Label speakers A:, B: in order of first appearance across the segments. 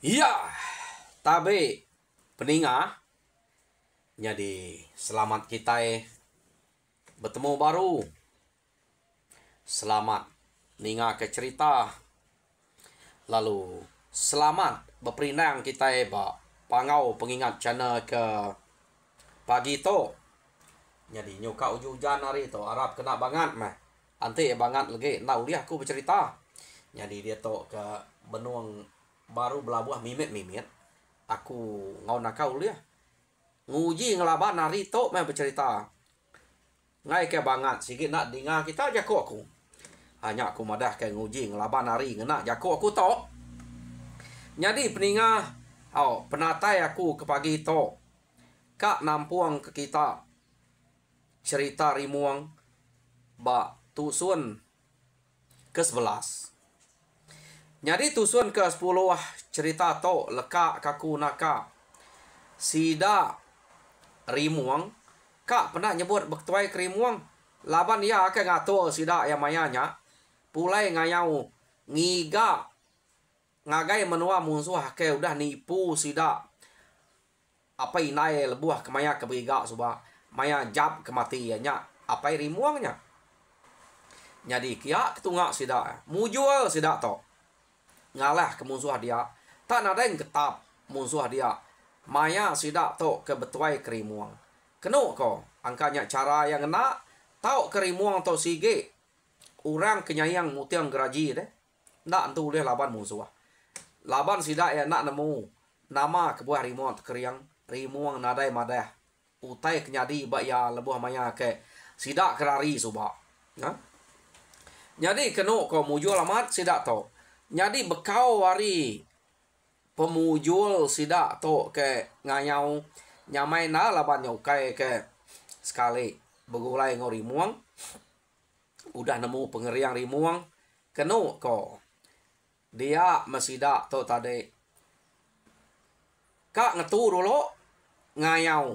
A: Iya, tabe peninga. Jadi selamat kita bertemu baru. Selamat ninga ke cerita. Lalu selamat berperinang kita pangau pengingat channel ke pagi to. Jadi nyuka hujan hari to Arab kena banget mah. Ante banget lagi nak uliah aku bercerita. Jadi dia to ke benuang baru belabuh mimit aku ngau nakau dia nguji ngelaban nari to mah bercerita ngai ke banget sikit nak dengar kita jago aku hanya aku madah ke nguji ngelaban nari ngena jago aku to jadi peninga penatai aku ke pagi to kak nampuang ke kita cerita rimuang ba tusun ke-11. Jadi tusun ke-10 cerita to leka kaku naka sida rimuang kak pernah nyebut bektuai ke rimuang laban ya ke ngatur sida yang mayanya pulai ngayau ngiga ngagai menua musuh ke udah nipu sida apa inai lebuah kemaya kebiga suba maya jab kematiannya apa rimuangnya jadi kia ketungak sida mujual sida to ngalah ke musuh dia tak ada yang ketap musuh dia maya sidak to ke betuai kerimuang kenu ko angkanya cara yang kena tau kerimuang to sige orang kenyayang mutiang geraji deh nak tu boleh laban musuh laban sidak ya nak nemu nama kebuah rimuang keriang rimuang nadai madah utai kenyadi bak ya lebuh maya ke sidak kerari subak nah jadi kenu ko mujul amat sidak to jadi bekau wari pemujul sidak to ke ngayau nyamai na laban nyaukai ke sekali begulai ngau rimuang udah nemu pengeriang rimuang kenu ko dia mesidak to tadi kak ngetu dulu ngayau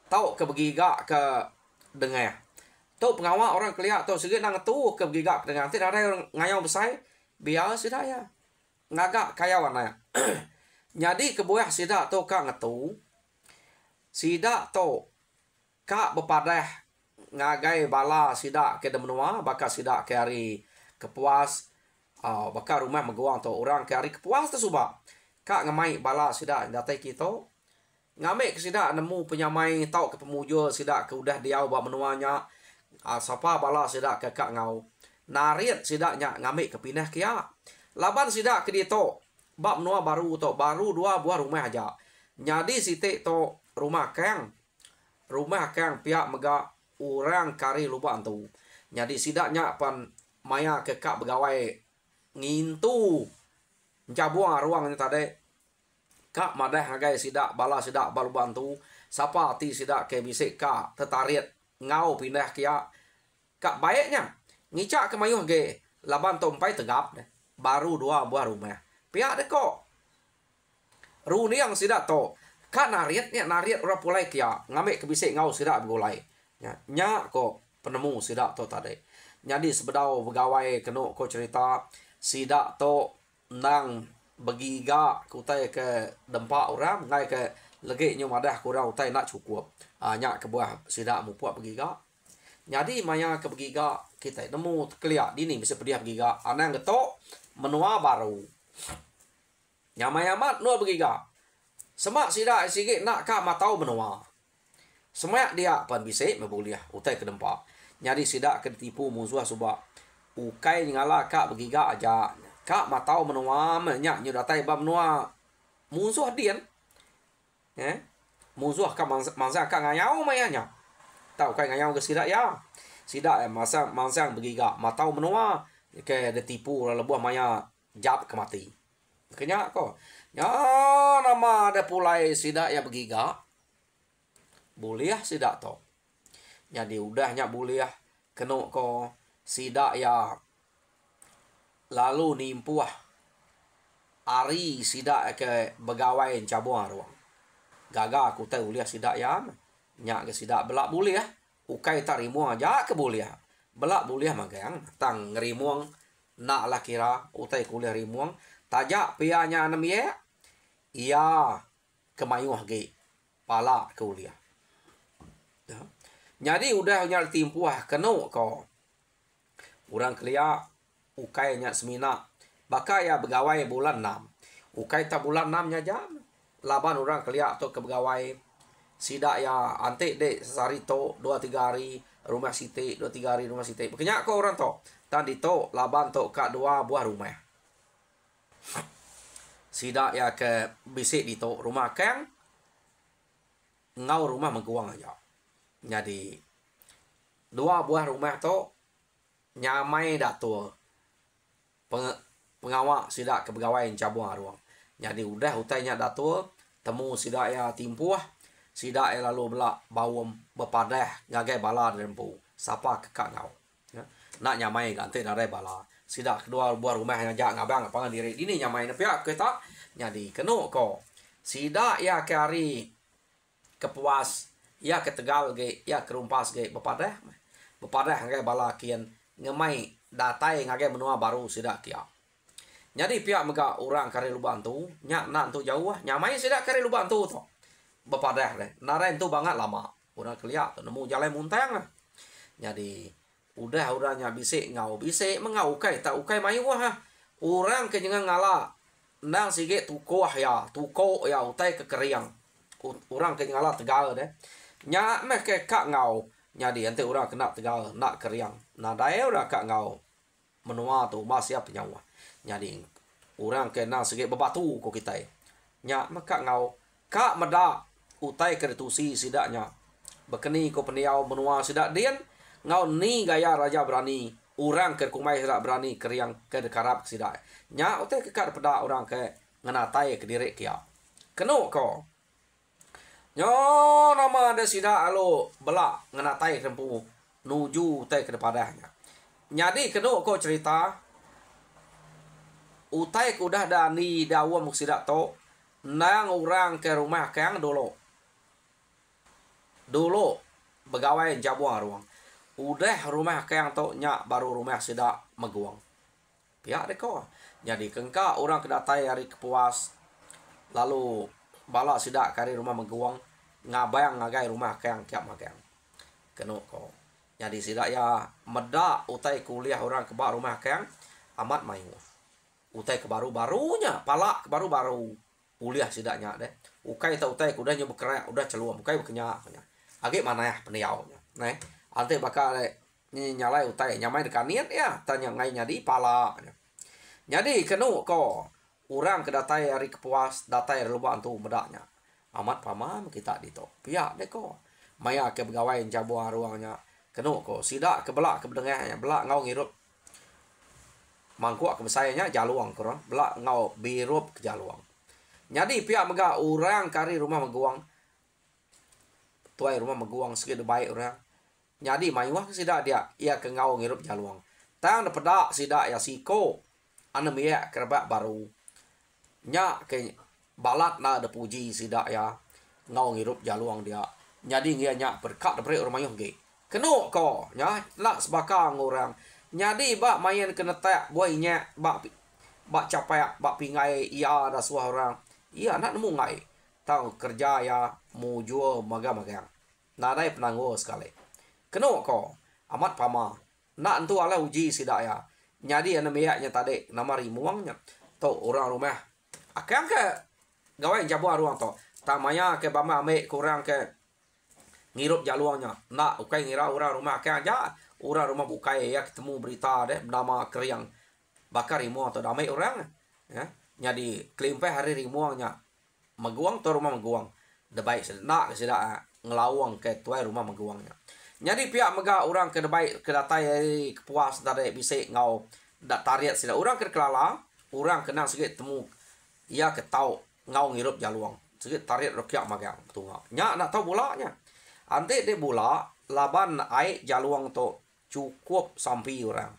A: tau ke begiga ke dengah to pengawal orang kelihat to sikit nang ngetu ke begiga ke dengah tidak ada ngayau besar biar sida ya ngagak kayawan ya jadi kebuah sida to kak ngetu sida to kak bepadah ngagai bala sida ke demenua bakal sida ke hari kepuas bakal rumah meguang to orang ke hari kepuas tu suba kak ngamai bala sida datai kita ngamai ke sida nemu penyamai tau ke pemujul sida ke udah diau ba menuanya siapa bala sida ke kak ngau narit sidaknya ngambil kepindah kia laban sidak ke dia to bab nua baru to baru 2 buah rumah aja jadi sitik to rumah kang pihak mega orang kari lupa antu jadi sidaknya pan maya ke kak begawai ngintu jabuang ruang ni tadi kak madah hagai sidak bala sidak baru bantu siapa ti sidak ke bisik kak tertarik ngau pindah kia kak baiknya ngicak ke mayuh ge laban tompai tegap deh baru 2 buah rumah pihak deh kok runi yang sidak to kan nariatnya nariat orang pulai kia ngambil kebisik ngau sidak begulai nya kok penemu sidak to tadi jadi sebedau begawai kenu ko cerita sidak to nang begiga kutai ke dempak orang ngai ke legi nyu madah kurang utai nak cukup nya ke buah sidak mupuak begiga jadi maya ke begiga kita nemu keliak dini bisa pediah begiga anang getok menua baru nyamai-amat nua begiga semak sida sikit nak kak matau menua semak dia pan bisa mebuliah utai ke dempak jadi sida ke tipu musuh subak ukai ngala kak begiga aja kak matau menua menyak nyu datai ba menua musuh dian musuh kak mangsa kak ngayau mayanya tahu kai ngayau ke sida ya sida masang begiga matau menua ke detipu lebuah maya jab kemati kenya ko ya nama ada pulai sida ya begiga buliah sida to jadi udahnya buliah kenu ko sida ya lalu nimpuah ari sida ke begawai cabang ruang gaga aku tahu uliah sida ya nya ke sida belak buliah ukai tak rimuang aja ke buliah belak buliah magang tang ngerimuang nak lah kira utai kuliah rimuang tajak pianya 6 ye ia kemayuh ge pala kuliah. Ya. Jadi udah nyal timpuah keno ko. Urang kelia ukai nya semina. Baka ya begawai bulan 6. Ukai ta bulan 6 nya jam. Laban urang kelia atau ke begawai. Sida ya ante de sarito 2-3 hari rumah site 2-3 hari rumah site. Bekenya ko orang to. Tadi to laban to ka 2 buah rumah. Sida ya ke bisik di to rumah kang ngau rumah mengkuang aja. Jadi 2 buah rumah to nyamai dato pengawak sida ke pegawai cabung aruang. Jadi udah utainya dato temu sida ya timpuah sida ya lalu belak bawem bepadah ngagai bala rempu sapa kekak ngau. Ya. Nak nyamai ganti dari bala. Sida kedua buah rumah yang jak ngabang apa diri ini nyamai pihak kita jadi keno ko sida ya ke hari kepuas ya ke Tegal ge ya ke Rumpas ge bepadah ngagai bala kian ngemai datai ngagai menua baru sida kia. Jadi pihak mega orang kare lu bantu nyak nak tu jauh nyamai sida kare lu bantu to bepadah deh naren tu banget lama orang kelia tu nemu jalan muntang. Jadi udah urangnya bisik ngau bisik mengau kai tak ukai mayu wah orang kenyengan ngala nang sige tuko ya utai kekeriang orang kenyala Tegal deh nya meh ke kak ngau nyadi ante orang kena Tegal nak keriang nah daya udah kak ngau menua tu masih apa nyawa nyadi orang kena sige bebatu ko kita nya meh kak ngau kak meda utai keretusi sidaknya bekeni ko peniau menua sidak dian ngau ni gaya raja berani orang ke kumai sidak berani keriang ke dekarap sidak nya utai ke kak peda orang ke ngenatai ke diri kia keno ko nyo nama ada sidak alo belak ngenatai rempu nuju utai ke depadahnya nyadi keno ko cerita utai kudah dani dawa muksidak to nang orang ke rumah kang dulu begawai jabuang ruang udah rumah kang to nya baru rumah sida meguang pihak deko jadi kengka orang kedatai hari kepuas lalu bala sida kari rumah meguang ngabayang ngagai rumah kang kiap makang keno ko jadi sida ya meda utai kuliah orang keba rumah kang amat mayu utai ke baru-barunya pala ke baru-baru kuliah sidaknya deh ukai ta utai udah nyoba kerak udah celuam ukai bekenya agak mana ya peniaunya nah ante bakal nyalai utai nyamai dekanian ya tanya ngai nyadi pala jadi kenu ko orang kedatai hari kepuas datai lubang tu bedaknya amat pamam kita dito pihak deko maya ke pegawai jabuang ruangnya kenu ko sidak ke belak ke bedengahnya belak ngau ngirup mangkuak ke besayanya jaluang kurang belak ngau birup ke jaluang jadi pihak mega orang kari rumah meguang tuai rumah meguang segitu baik orang jadi mayuah sida dia ia ke ngau ngirup jaluang tang de pedak sida ya siko ane mia kerbak baru nya ke balat na de puji sida ya ngau ngirup jaluang dia jadi ngia nya berkat de pre orang mayuh ge keno ko nya lak sebakang orang jadi bak main kena tak boynya bak capai bak pingai ia ada suah orang iya nak nemu ngai tahu kerja ya mujuo maga-maga nadai penanggo sekali keno ko amat pama nak entu ala uji sidak ya nyadi ana meyaknya tadi nama rimuangnya to orang rumah akang ke gawai jabu ruang to tamanya ke bama ame kurang ke ngirup jaluangnya nak ukai ngira orang rumah akang aja orang rumah bukai ya ketemu berita deh nama keriang bakar rimuang atau damai orang ya nyadi klimpe hari rimuangnya meguang to rumah meguang debai nak sida ngelawang ke tuai rumah meguangnya jadi pihak mega orang ke debai ke datai kepuas tadi bisa ngau dak tariat sida orang ke kelala orang kenal sikit temu ia ke tau ngau ngirup jaluang sikit tariat rokiak magang tungau nya nak tahu bolanya ante de bola laban ai jaluang to cukup sampai orang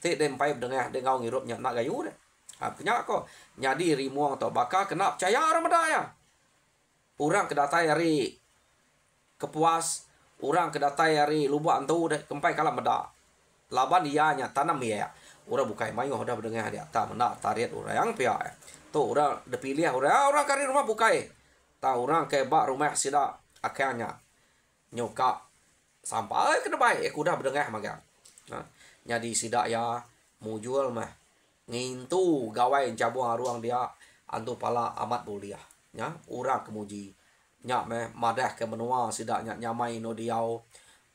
A: te dempai dengah de ngau ngirupnya nak gayu deh apanya ko nyadi rimuang to bakal kena percaya orang medaya orang kedatai hari kepuas orang kedatai hari lubak antu deh kempai kalah meda laban ianya tanam ya Orang bukai mayuh dah berdengar dia. Tak menak tariat orang pihak. Tu orang dipilih orang kari rumah bukai. Tak orang ke bak rumah sida akhirnya nyoka sampai ke depan aku dah berdengar magang. Jadi sida ya mujual mah ngintu gawai cabung ruang dia antu pala amat buliah. Ya, orang kemuji. Nyak meh madah ke menua sida nyak nyamai no diau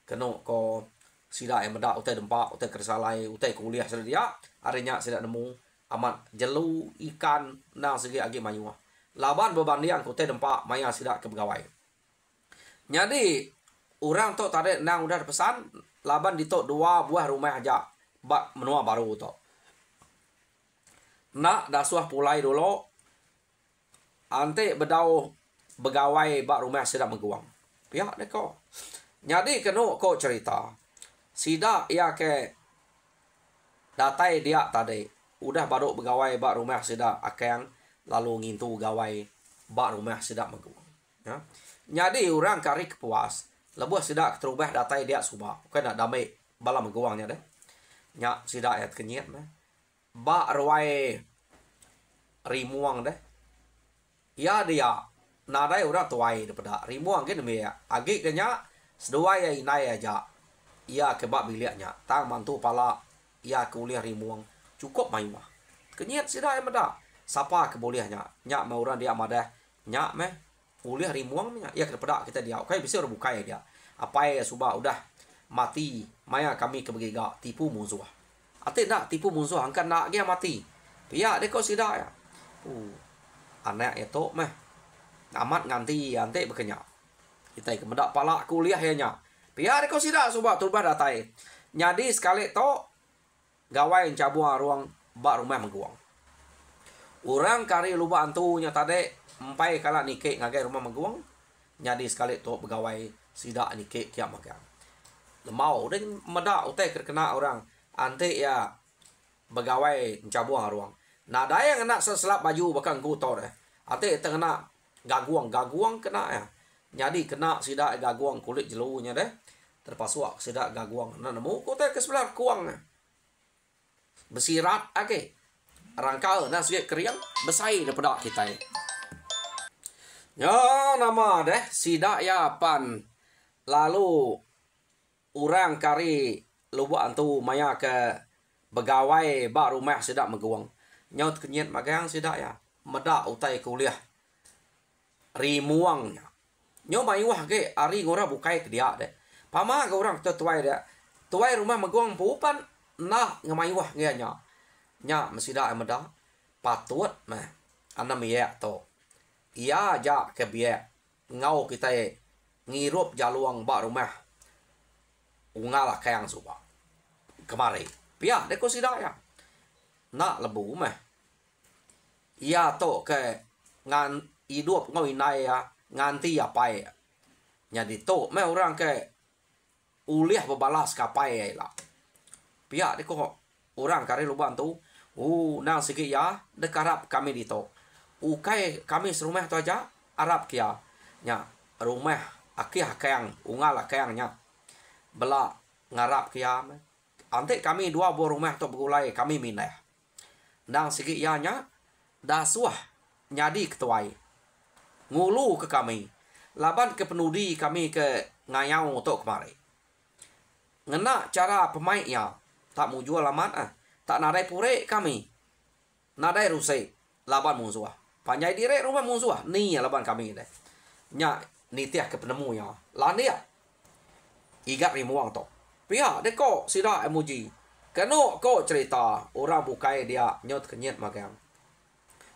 A: keno ko sida yang medak utai dempak utai kersalai utai kuliah sida dia arenya sida nemu amat jelu ikan nang segi agi mayuah laban bebandian utai dempak maya sida ke pegawai. Jadi orang tu tadi nang udah pesan laban ditok 2 buah rumah aja bak menua baru tu. Nak dasuah pulai dulu ante bedau begawai bak rumah sida meguang. Pihak deko. Jadi kena ko cerita. Sida ya ke datai dia tadi. Udah baru begawai bak rumah sida akang lalu ngintu gawai bak rumah sida meguang. Ya. Jadi orang kari kepuas. Lebuh sida terubah datai dia subah. Kena damai bala meguangnya deh. Nyak sida ayat kenyit meh. Bak ruai rimuang deh. Ya dia nadai orang tuai daripada rimuang ke demi ya. Agi kenya sedua ya inai aja. Ia kebab biliknya. Tang mantu pala ia kuliah rimuang. Cukup mayuah. Kenyit sida yang meda. Siapa kebolehnya? Nyak mau orang dia madah. Nyak meh kuliah rimuang nya. Ia kepada kita dia. Oke bisa orang bukai dia. Apa ya subah udah mati. Maya kami kebegiga tipu musuh. Ate nak tipu musuh angkat nak dia mati. Pihak deko sida ya. Anak itu meh amat nganti ante bekenyak. Kita kemedak pala kuliah ya nya. Pihak deko sida subah turba datai. Jadi sekali to gawai cabung ruang bak rumah meguang. Orang kari luba antunya tadi empai kala nike ngagai rumah meguang. Jadi sekali to pegawai sida nike kiam magang. Lemau dan medak utai terkena orang ante ya begawai cabung ruang. Nah daya yang kena seselap baju bakal gutor deh. Ate terkena gaguang kena ya. Jadi kena sida gaguang kulit jelunya deh. Terpasuak sida gaguang. Nah nemu kote ke sebelah kuang. Besirat ake. Rangkal nah sikit keriang besai daripada kita. Ya nama deh sida ya pan. Lalu orang kari lupa antu maya ke begawai bak rumah sida meguang. Nyaut kenyit magang sida ya. Medak utai kuliah. Rimuang. Nyo mayuah ke ari ngora bukai ke dia deh. Pama ke orang tuai dia. Tuai rumah meguang pupan nah ngamayuah nge nya. Nya mesida medak patut mah. Ana miyak to. Ia aja ke biak. Ngau kita ngirup jaluang bak rumah. Ungala kayang suba. Kemari. Pia deko sida ya. Nak lebu mah. Ia to ke ngan hidup ngoi nai ya nganti apa ya. Jadi to me orang ke uliah bebalas kapai lah. Pihak deko orang kari lu bantu. Nang sikit ya dekarap kami dito. Ukai kami serumah tu aja Arab kia. Nya rumah akih kayang ungal kayangnya. Bela ngarap kia. Ante kami 2 buah rumah tu begulai kami minah. Nang sikit ya nya dasuah nyadi ketuai ngulu ke kami laban ke penudi kami ke ngayau untuk kemari ngena cara pemainnya tak mau jual laman tak nadai pure kami nadai rusai laban musuh panjai dire rumah musuh ni laban kami deh nya nitiah ke penemu ya landia igat rimuang to pihak deko sida emoji keno ko cerita orang bukai dia nyot kenyet magang.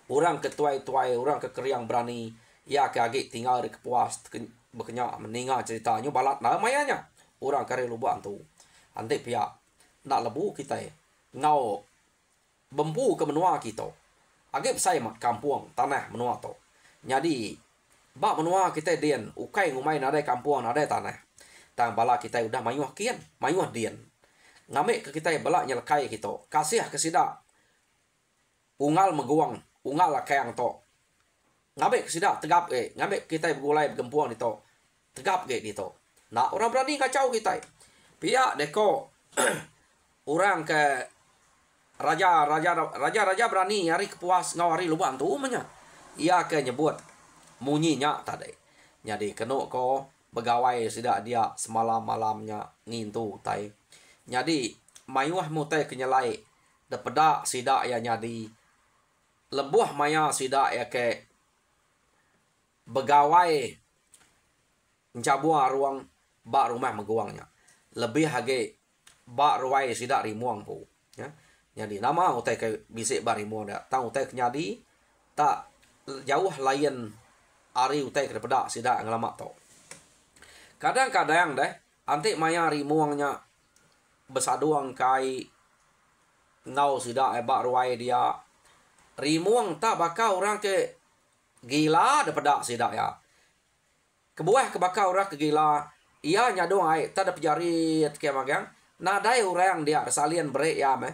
A: Orang ketuai-tuai, orang kekeriang berani. Ya kagik tinggal di kepuas. Berkenyak meninggal ceritanya. Balat nah mayanya. Orang kari lubang tu. Nanti pihak. Nak lebu kita. Ngau. Bempu ke menua kita. Agak saya mat kampung. Tanah menua tu. Jadi. Bak menua kita dian. Ukai ngumai nadai kampung. Nadai tanah. Tang bala kita udah mayuah kian. Mayuah dian. Ngamik ke kita balak nyelekai kita. Kasih ke sida. Ungal meguang. Ungal lah kayang to. Ngabek sida tegap ke. Ngabek kita bergulai bergempuang itu. Tegap ke itu. Nah orang berani kacau kita. Pihak deko. Orang ke raja berani hari kepuas ngau hari lubang tu menya. Ia ke nyebut munyinya tadi. Jadi kena ko begawai sidak dia semalam malamnya ngintu tai. Jadi mayuah mutai kenyalai depeda sidak ya nyadi lebuh maya sidak ya ke begawai njabua ruang bak rumah meguangnya. Lebih hage bak ruai sidak rimuang pu. Ya. Jadi nama utai ke bisik bak rimuang dak. Tang utai kenyadi tak jauh lain ari utai ke pedak sidak ngelamak to. Kadang-kadang deh antik maya rimuangnya besaduang kai ngau sidak bak ruai dia. Rimuang tak bakal orang ke gila de pedak sidak ya. Kebuah kebakar orang ke gila. Ia nyadong ai tak ada pejarit ke magang. Nadai orang dia salian break ya meh.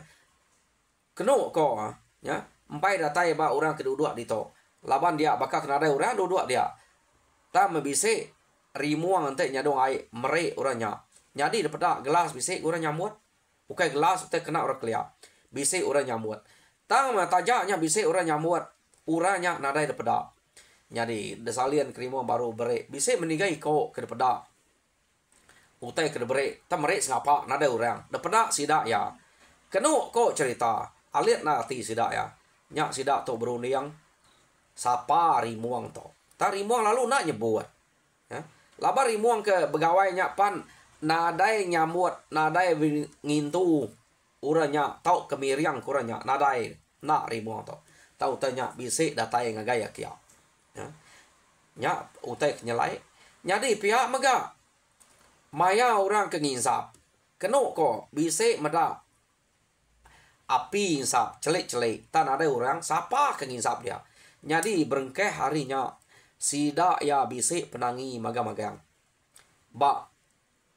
A: Keno ko ya. Empai datai ba orang kedua di to. Laban dia bakal kena orang dua dia. Tak mebise rimuang ante nyadong ai merek orangnya. Jadi daripada gelas bise orang nyamut. Bukai gelas te kena orang kelia. Bise orang nyamut. Tang tajaknya bise orang nyamut. Uranya nadai daripada. Jadi desalian krimuang baru berek. Bise menigai ko ke daripada. Utai ke berek. Tak merek sengapa nadai orang. Daripada sidak ya. Keno ko cerita. Alit nanti sidak ya. Nyak sidak to berunding. Sapa rimuang to. Tak rimuang lalu nak nyebut. Ya. Labar rimuang ke begawainya pan. Nadai nyamut. Nadai ngintu. Uranya tau kemiriang kuranya. Nadai. Nak rimuang to. Tau tanya bisik datai ngagaya kia. Ya. Nyak utai kenyalai. Jadi pihak mega. Maya orang kenginsap. Keno ko bisik meda. Api insap. Celik-celik. Tan ada orang. Siapa kenginsap dia. Jadi berengkeh harinya. Sidak ya bisik penangi magang-magang. Bak.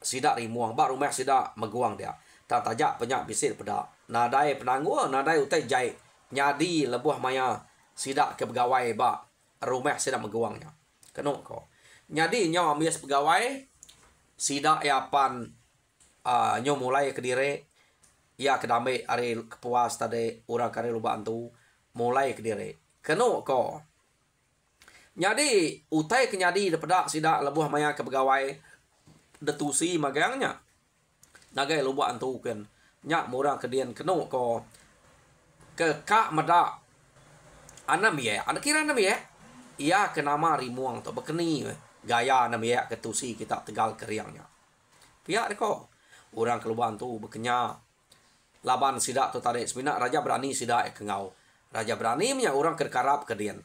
A: Sidak rimuang. Bak rumah sidak meguang dia. Tak tajak penyak bisik pada. Nadai penanggu. Nadai utai jahit. Nyadi lebuh maya. Sidak ke pegawai bak. Rumah sidak meguangnya. Keno ko. Nyadi nyawa ambil pegawai. Sidak ya pan. Nyo mulai ke diri. Ya kedamai hari kepuas tadi. Orang kari lubang tu. Mulai ke diri. Keno ko. Jadi utai kenyadi daripada sidak lebuh maya ke pegawai. Detusi magangnya. Nagai lubang tu kan. Nyak murang kedian keno ko. Ke kak meda. Anam ya. Anak kira anam ya. Ia kenama rimuang tu. Bekeni. Gaya anam ya ketusi kita tegal keriangnya. Pihak deko. Orang kelubang tu bekenya. Laban sidak tu tarik. Sebenarnya raja berani sidak ke ngau. Raja berani punya orang kerkarap ke dian.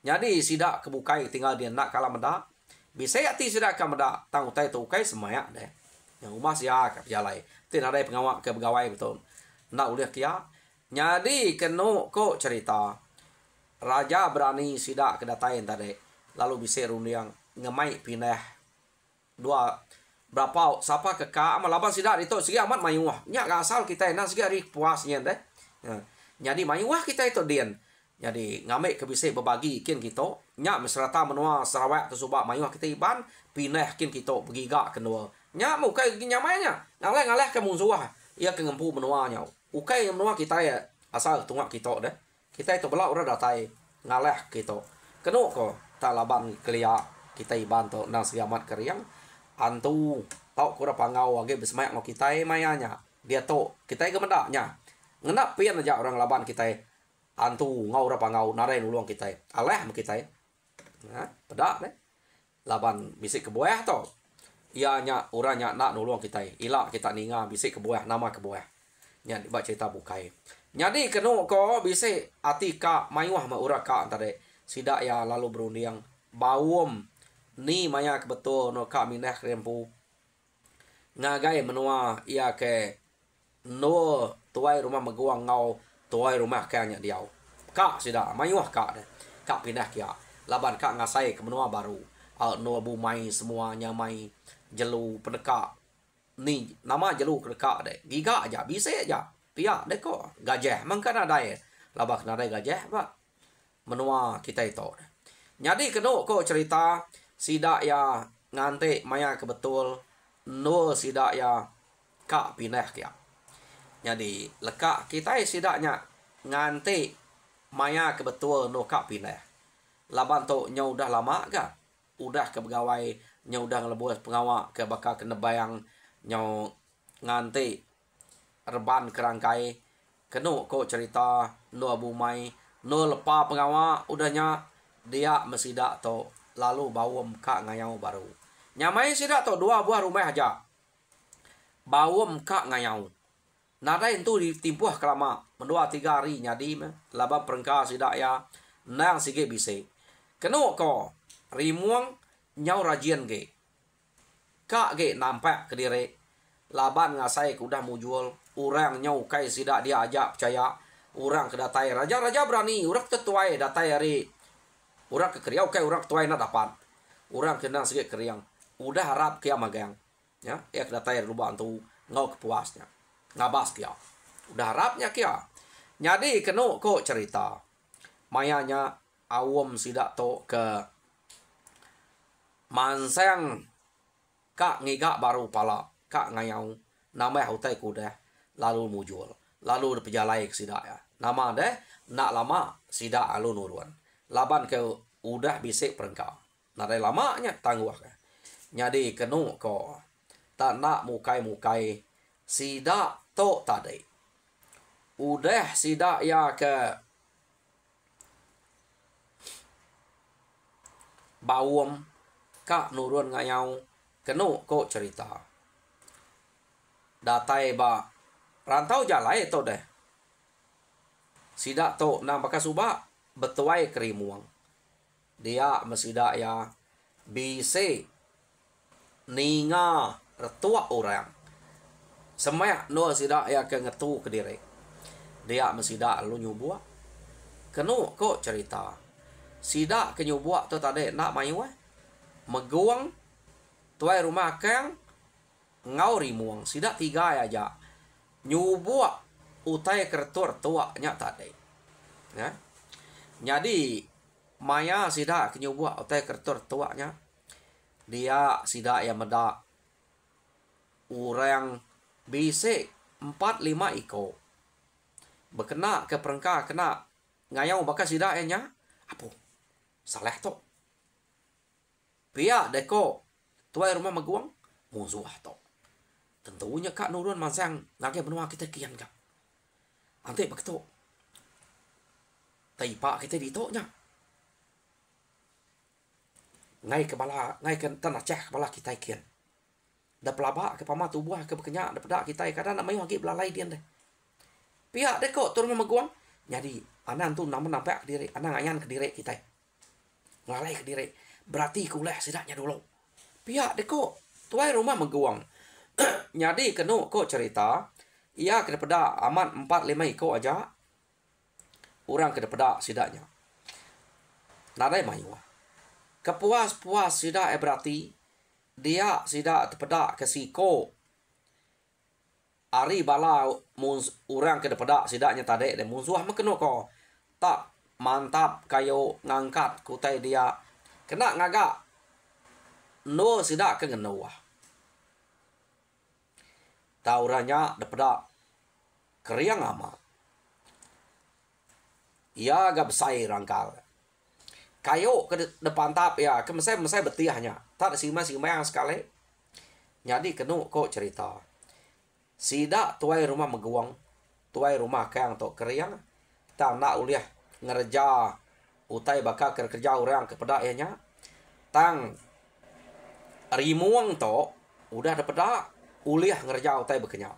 A: Jadi sidak kebukai tinggal dia nak kalah meda. Bisa hati sidak ke meda. Tang utai tu ukai semaya deh. Yang rumah siak ke jalai. Tidak ada pengawak ke pegawai betul. Nak udah kia. Jadi keno ko cerita. Raja berani sidak kedatain tadi. Lalu bisa rundiang ngemai pindah. Dua berapa siapa kekak malaban sidak itu segi amat mayuah. Nya asal kita enak segi hari puasnya deh. Ya. Jadi mayuah kita itu dian. Jadi ngamik ke bisa berbagi kin kita. Nya mesrata menua Sarawak tu subak mayuah kita iban pindah kin kita bergiga kedua. Nya mau kai nyamanya. Ngaleh ke musuh. Ia ke ngempu menuanya. Ukai menua kita ya asal tungak kita deh. Kita itu belak udah datai ngaleh kita. Keno ko talaban kelia kita iban to nang siamat keriang antu tau kura pangau age besmayak no kita mayanya. Dia to kita gemedaknya. Ngenap pian aja orang laban kita antu ngau ora pangau narai nulung kita. Aleh kita. Nah, pedak deh. Laban bisik kebuah to. Ianya uranya nak nulung kita. Ila kita ninga bisik kebuah nama kebuah. Nya baca cerita bukai. Jadi keno ko bisik atika mayuah ma uraka tadi. Sidak ya lalu berunding bawum ni maya kebetul no ka minah rempu. Ngagai menua ia ke no tuai rumah meguang ngau tuai rumah kanya diau. Kak sidak mayuah kak deh. Kak pindah kia. Laban kak ngasai ke menua baru. No bumai semuanya mai jelu pendekak. Ni nama jelu kedekak deh. Giga aja bisa aja. Pihak deh kok gajah mangkan ada ya. Labak nadai gajah pak. Menua kita itu. Jadi keno ko cerita sidak ya ngante maya kebetul no sidak ya kak pindah kia. Jadi lekak kita sidaknya nganti maya kebetul no kak pindah. Laban tu nya udah lama ga? Udah ke pegawai nya udah ngelebus pengawak ke bakal kena bayang nya nganti reban kerangkai kenu ko cerita no abu mai no lepa pengawak udahnya dia mesidak to lalu bawum kak ngayau baru. Nyamai sidak to 2 buah rumah aja. Bawum kak ngayau. Nada itu ditimpuh kelama. Mendua 3 hari nyadi laba perengka sidak ya. Nang sige bise. Kenu ko rimuang nyau rajin ge. Kak ge nampak kediri. Laban ngasai kudah mujual. Orang nyau kai sidak dia ajak percaya. Orang kedatai raja-raja berani. Orang tetuai datai hari. Orang kekeriau kai orang tetuai nak dapat. Orang kena sige keriang. Udah harap kia magang. Ya, ya kedatai rubah tu ngau kepuasnya. Ngabas kia. Udah harapnya kia. Jadi kenu ko cerita. Mayanya awam sidak to ke manseng kak ngigak baru pala. Kak ngayau. Nama hutai kuda. Lalu mujul. Lalu berjalai ke sidak ya. Nama deh. Nak lama sidak alu nuruan. Laban ke udah bisik perengkau. Nadai lamanya tangguh ke. Jadi kenu ko. Tak nak mukai-mukai. Sidak to tadi. Udah sidak ya ke bawum kak nurun ngayau kenu ko cerita. Datai ba rantau jalai to deh. Sidak to nang baka subak betuai kerimuang. Dia mesidak ya bise ninga retua orang. Semak no sidak ya ke ngetu ke diri. Dia mesidak lu nyubua. Kenu ko cerita. Sidak ke nyubua tu tadi nak mayu meguang tuai rumah kang ngau rimuang. Sidak 3 aja. Nyubua utai kertur tua nya tadi. Ya. Jadi maya sidak ke nyubua utai kertur tuanya. Dia sidak ya medak orang bisik 4-5 iko. Berkena ke perengka kena ngayau bakal sidak nya. Apa? Salah to. Pia deko tuai rumah meguang musuh to. Tentunya kak nurun mansang ngake benua kita kian kak. Ante begitu. Taipa kita ditoknya. Ngai kepala, ngai ke tanah ceh kepala kita kian. Da pelaba ke pama tubuh ke bekenya da pedak kita kadang nak mayu hagi belalai dian deh. Pihak deko turun meguang. Jadi anan tu nama nampak ke diri, anan ayan ke diri kita. Ngalai ke diri. Berarti kuleh sidaknya dulu. Pihak deko tuai rumah meguang. Jadi kenu ko cerita, ia kena pedak aman 4-5 iko aja. Orang kena pedak sidaknya. Nadai mayu. Kepuas-puas sidak berarti dia sidak terpedak ke siko. Ari bala orang ke pedak sidaknya tadi dan musuh mekeno ko. Tak mantap kayo ngangkat kutai dia. Kena ngagak. No sidak ke ngenuah. Tauranya depedak keriang amat. Ia agak besai rangkal. Kayo ke depan tap ya. Ke mesai betiahnya. Tak sima-sima yang sekali. Jadi kenu kok cerita. Sidak tuai rumah meguang. Tuai rumah kang tok keriang. Tak nak uliah ngerja. Utai bakal kerja orang kepada ianya. Tang rimuang tok. Udah depedak. Uliah ngerja utai bekenya.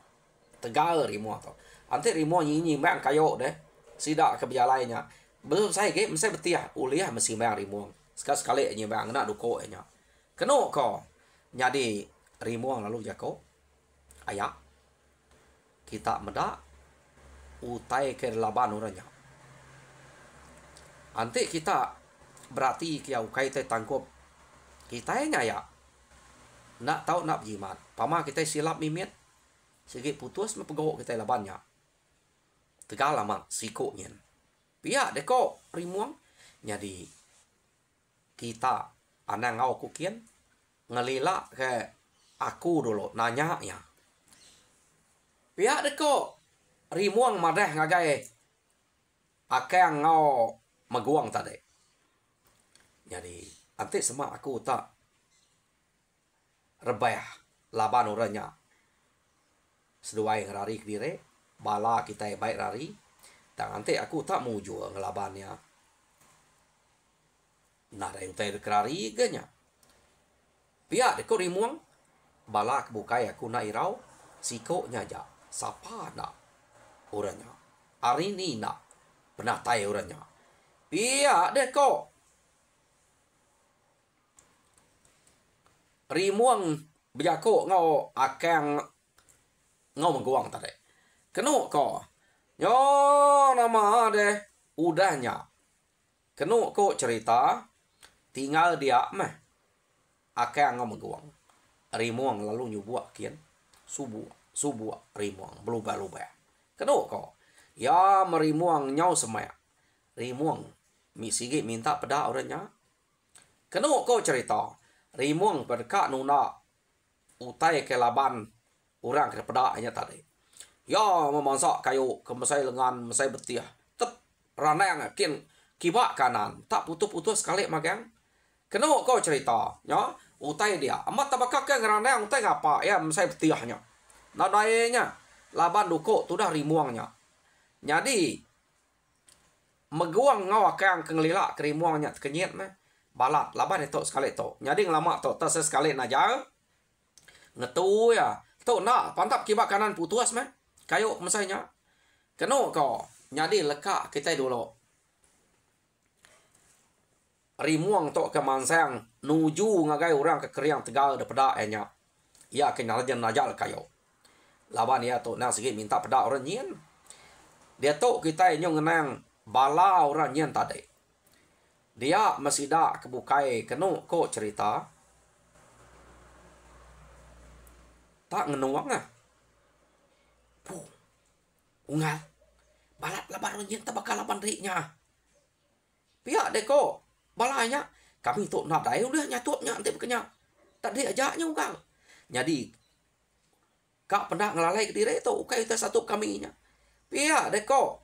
A: Tegal rimuang tok. Nanti rimuang nyinyi mang kayo deh. Sidak ke bialainya. Betul saya ke mesti betiah uliah mesti mang rimuang. Sekali nyembang nak duko nya. Keno ko. Jadi rimuang lalu jako. Ayak. Kita medak utai ke laban orangnya. Nanti kita berarti kia ukai te tangkap. Kita nya ya. Nak tahu nak jimat. Pama kita silap mimit. Sikit putus mepegok kita labannya. Tegal lama sikonya. Pihak deko rimuang. Jadi kita anak ngau kukian ngelila ke aku dulu nanya ya. Pihak deko rimuang madeh ngagai akang ngau maguang tadi. Jadi ante semak aku tak rebah laban orangnya. Seduai ngerari kedire bala kita baik rari. Dan ante aku tak muju ngelabannya. Nah ada yang tak kerari ganya. Pihak deko rimuang bala kebukai aku nak irau siko nyaja. Sapa nak orangnya. Hari ni nak pernah tay orangnya. Pihak deko rimuang bejako ngau akang ngau mengguang tadi. Kenu ko. Yo nama deh udahnya. Kenu ko cerita tinggal dia meh akang ngau mengguang. Rimuang lalu nyubuak kian subuh rimuang berubah-ubah. Kenu ko. Ya merimuang nyau semaya. Rimuang misigi minta pada orangnya. Kenu ko cerita rimuang berkak nuna utai ke laban orang ke pedaknya tadi. Ya memasak kayu ke mesai lengan mesai betiah. Tep ranang kin kibak kanan tak putus-putus sekali magang. Kena kau cerita ya utai dia amat tabakak ke ranang utai ngapa ya mesai betiahnya. Nadainya laban duko tu dah rimuangnya. Jadi meguang ngau akang kengelila ke rimuangnya kenyit meh. Balat laban itu sekali itu. Jadi ngelama tu tas sekali najar. Ngetu ya. Tu nak pantap kibak kanan putus meh. Kayu mesainya. Kena kau. Jadi lekak kita dulu. Rimuang tu ke mansang nuju ngagai orang ke keriang tegal de pedak enya. Ya kena rajan najal kayu. Laban ya tu nak segi minta pedak orang nyen. Dia tu kita nyong ngenang bala orang nyen tadi. Dia masih dak kebukai kenu ko cerita. Tak ngenuang ah. Puh. Ungal. Balat laban runyin tabakal laban riknya. Pihak deko. Balanya. Kami tu nak dai udah nyatutnya nanti bekenya. Tak diajaknya ungal. Jadi. Kak pendak ngelalai ke diri tu. Ukai kita satu kaminya. Pihak deko.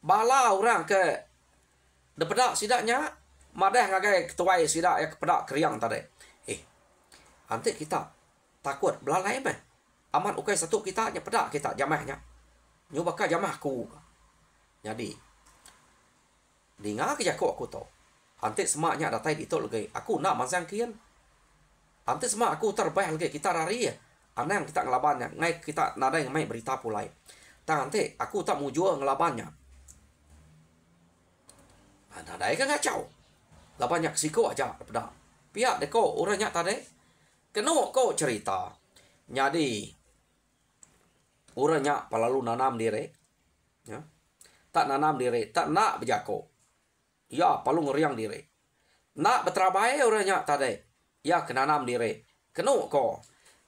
A: Bala orang ke depedak sidaknya madah ngagai ketuai sidak ya kepedak keriang tadi. Nanti kita takut belalai meh. Aman ukai satu kita nyepedak kita jamahnya. Nyubaka jamahku. Jadi dengar kerja aku tu. Nanti semaknya datai itu lagi. Aku nak masang kian. Nanti semak aku terbah lagi kita rari ya. Ana yang kita ngelabannya. Ngai kita nada yang mai berita pulai. Nanti aku tak mujur ngelabannya. Ada kan kacau. Lah banyak siko aja pada. Pihak deko orangnya tadi. Kena kau cerita. Jadi orangnya palalu nanam diri. Ya. Tak nanam diri, tak nak berjako. Ya, palu ngeriang diri. Nak berterabai orangnya tadi. Ya, kenanam diri. Kena kau.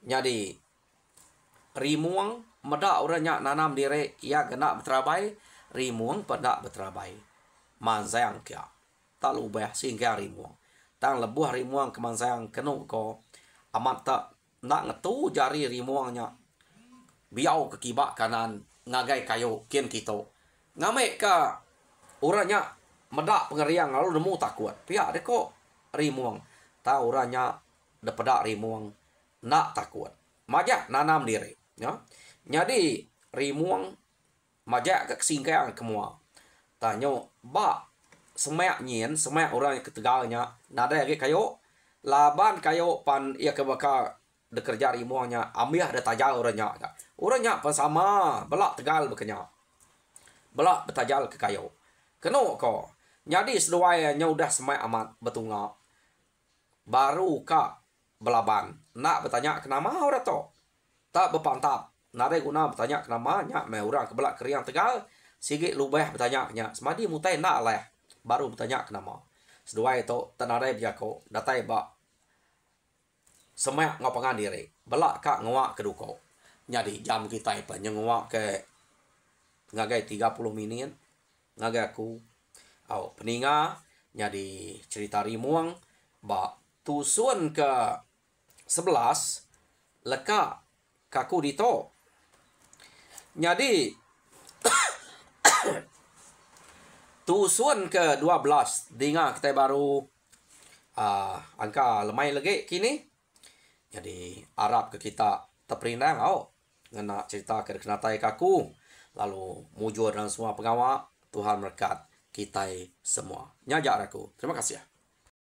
A: Jadi rimuang medak orangnya nanam diri. Ya, kena berterabai. Rimuang pada berterabai. Mansang kia. Tak lubah sehingga rimuang. Tang lebuh rimuang ke mansang kenu ko. Amat tak nak ngetu jari rimuangnya. Biau ke kibak kanan. Ngagai kayu kian kita. Ngamek ka. Orangnya medak pengeriang lalu nemu takut. Pihak dia kok rimuang. Tahu orangnya depedak rimuang. Nak takut. Majak nanam diri. Ya. Jadi rimuang. Majak ke kesingkaian kemua. Tanya, ba semak nyen, semak orang yang ketegalnya, nada lagi kayo, laban kayo pan ia kebaka dekerja rimuangnya, ambil ada tajal orangnya pan sama, belak tegal bekenya, belak betajal ke kayo, keno ko, jadi seduanya udah semak amat betunga, baru ka belaban, nak bertanya kenapa orang to, tak berpantap, nada guna bertanya kenapa, me orang kebelak keriang tegal. Sikit lubah bertanya-nya. Semadi mutai nak lah. Baru bertanya kenapa. Sedua itu tenarai berjako. Datai bak. Semak ngapangan diri. Belak kak ngawak keduko. Jadi jam kita ipa. Nyengawak ke. Ngagai 30 minit. Ngagai aku. Peninga. Jadi cerita rimuang. Bak. Tusun ke 11. Leka. Kaku dito. Jadi. Tusun ke-12 dengar kita baru angka lemai lagi kini. Jadi harap ke kita terperindang ngena cerita kenatai kaku. Lalu mujur dan semua pengawal. Tuhan berkat kita semua. Nyajak aku. Terima kasih ya.